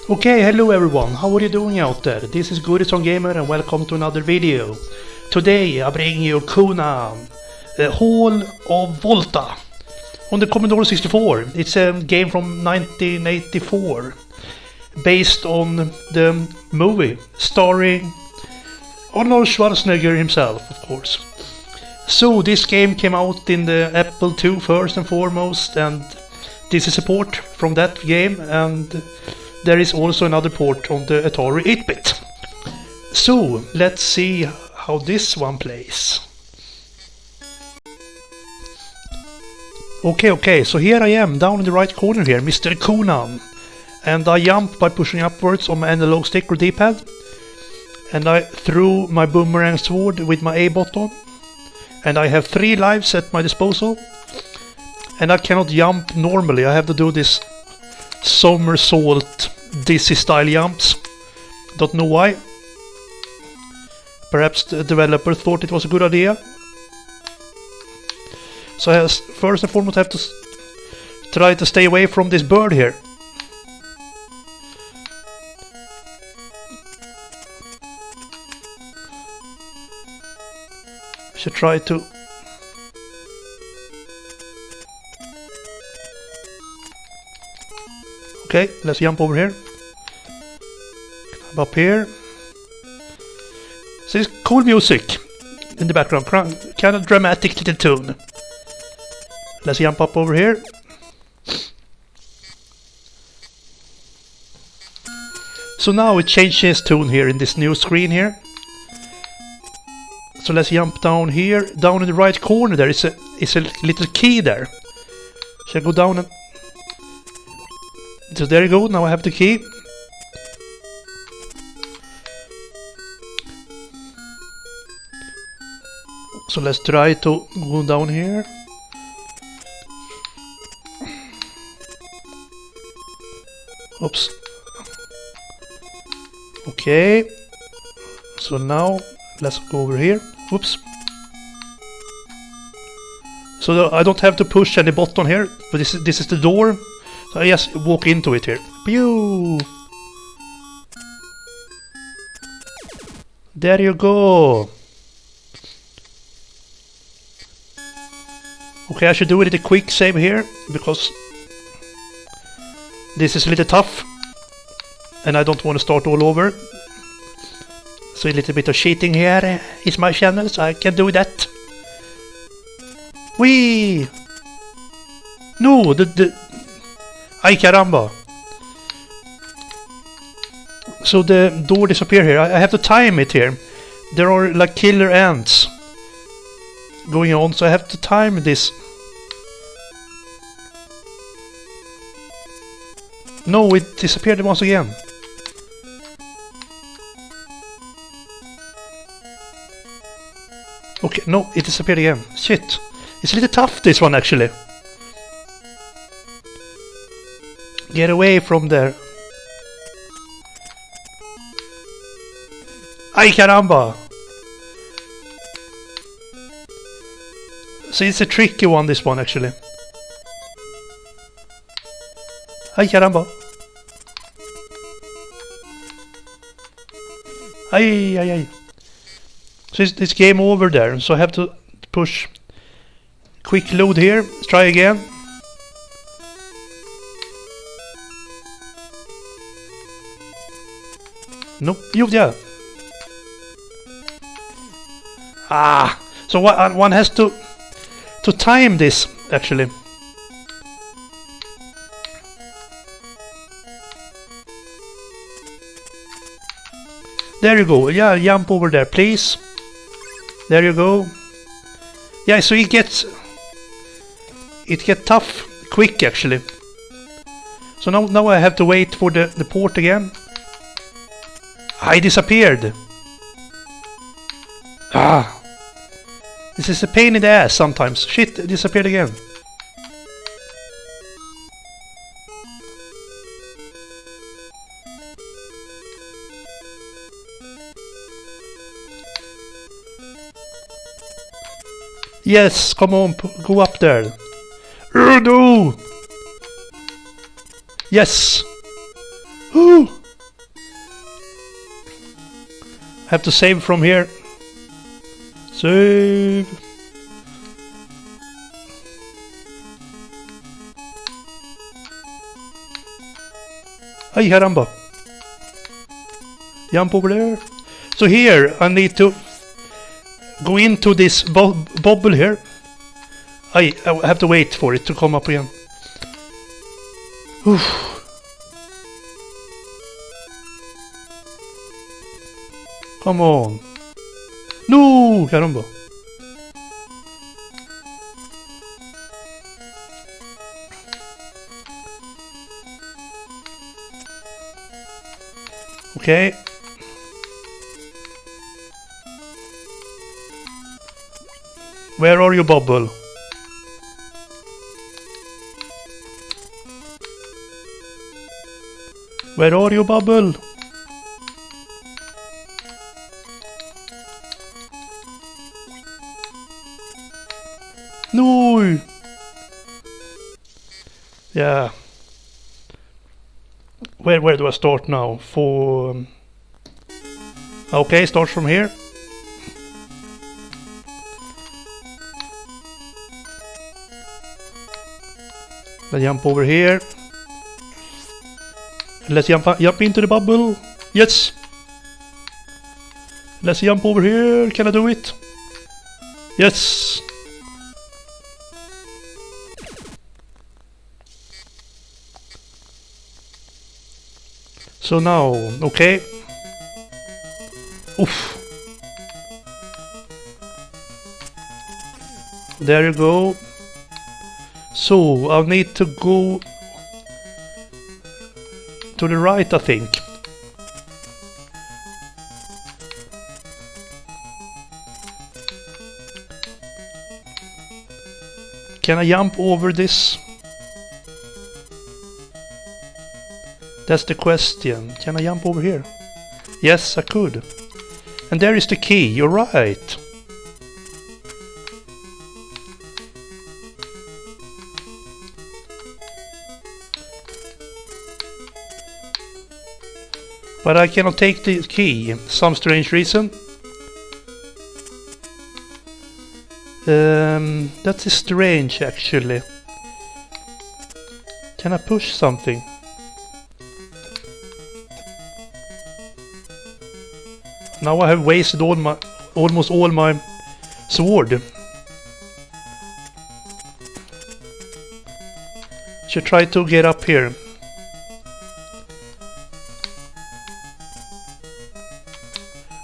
Okay, hello everyone, how are you doing out there? This is Goodison Gamer and welcome to another video. Today I bring you Conan, the Hall of Volta, on the Commodore 64. It's a game from 1984, based on the movie, starring Arnold Schwarzenegger himself, of course. So this game came out in the Apple II first and foremost, and this is a port from that game, and there is also another port on the Atari 8-bit. So, let's see how this one plays. Okay, so here I am, down in the right corner here, Mr. Conan. And I jump by pushing upwards on my analog stick or D-pad. And I threw my boomerang sword with my A button. And I have 3 lives at my disposal. And I cannot jump normally, I have to do this somersault dizzy style jumps. Don't know why. Perhaps the developer thought it was a good idea. So first and foremost I have to try to stay away from this bird here. Should try to okay, let's jump over here. Up here. So it's cool music in the background, kind of dramatic little tune. Let's jump up over here. So now it changes tune here in this new screen here. So let's jump down here. Down in the right corner there is a little key there. Shall I go down and... So there you go, now I have the key. So let's try to go down here. Oops. Okay. So now let's go over here. Oops. So I don't have to push any button here, but this is the door. So I just walk into it here. Pew! There you go. Okay, I should do a little quick save here, because this is a little tough. And I don't want to start all over. So a little bit of cheating here is my channel, so I can do that. Whee! No, ay caramba! So the door disappeared here. I have to time it here. There are like killer ants going on, so I have to time this. No, it disappeared once again. Okay, no, it disappeared again. Shit. It's a little tough, this one, actually. Get away from there. Ay caramba! So it's a tricky one, this one, actually. Ay caramba! Ay. So it's game over there, so I have to push quick load here. Let's try again. Nope, yeah. So one has to time this, actually. There you go. Yeah, jump over there, please. There you go. Yeah, so it gets tough quick, actually. So now I have to wait for the port again. I disappeared. This is a pain in the ass sometimes. Shit, it disappeared again. Yes, come on, go up there. Oh no! Yes! Woo! Have to save from here. Save! Ay, caramba! Jump over there. So here, I need to go into this bubble here. I have to wait for it to come up again. Oof. Come on. No, caramba. Okay. Where are you, Bubble? Where are you, Bubble? No! Yeah. Where do I start now? For... okay, start from here. Let's jump over here. Let's jump into the bubble. Yes! Let's jump over here. Can I do it? Yes! So now, okay. Oof. There you go. So, I'll need to go to the right, I think. Can I jump over this? That's the question. Can I jump over here? Yes, I could. And there is the key. You're right. But I cannot take the key. Some strange reason. That is strange, actually. Can I push something? Now I have wasted almost all my sword. Should try to get up here.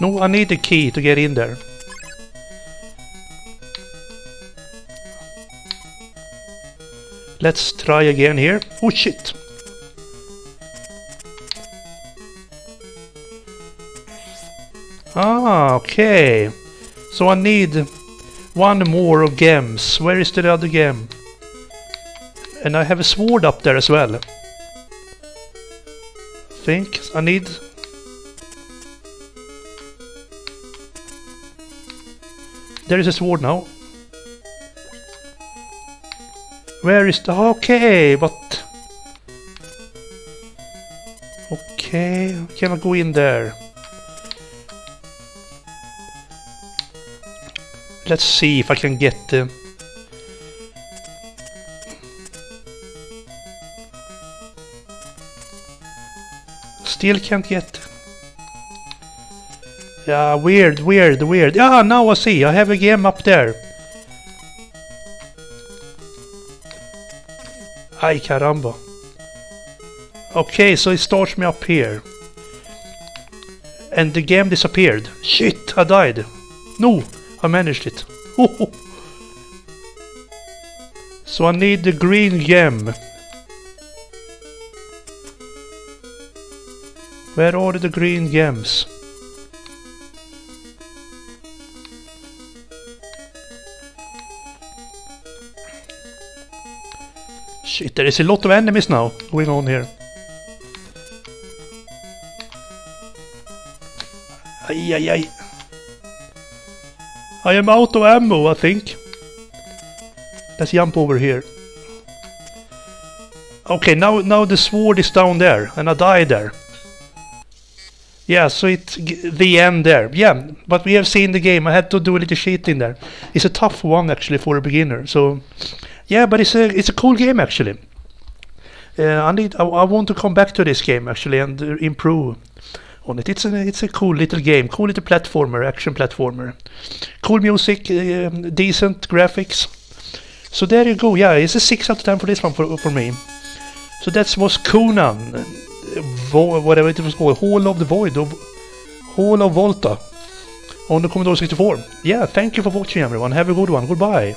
No, I need the key to get in there. Let's try again here. Oh shit! Ah, okay. So I need one more of gems. Where is the other gem? And I have a sword up there as well. Think I need... There is a sword now. Where is the... okay, but... okay, can I go in there? Let's see if I can get the... still can't get... yeah, weird. Ah, now I see. I have a game up there. Ay, caramba. Okay, so it starts me up here. And the game disappeared. Shit, I died. No, I managed it. So I need the green gem. Where are the green gems? Shit, there is a lot of enemies now going on here. Ay. I am out of ammo, I think. Let's jump over here. Okay, now the sword is down there, and I died there. Yeah, so it's the end there. Yeah, but we have seen the game. I had to do a little cheating there. It's a tough one actually for a beginner. So, yeah, but it's a cool game actually. I want to come back to this game actually and improve on it. It's a cool little game, cool little platformer, action platformer. Cool music, decent graphics. So there you go. Yeah, it's a 6 out of 10 for this one for me. So that was Conan, whatever it was called, Hall of the Void, Hall of Volta, on the Commodore 64. Yeah, thank you for watching everyone. Have a good one. Goodbye.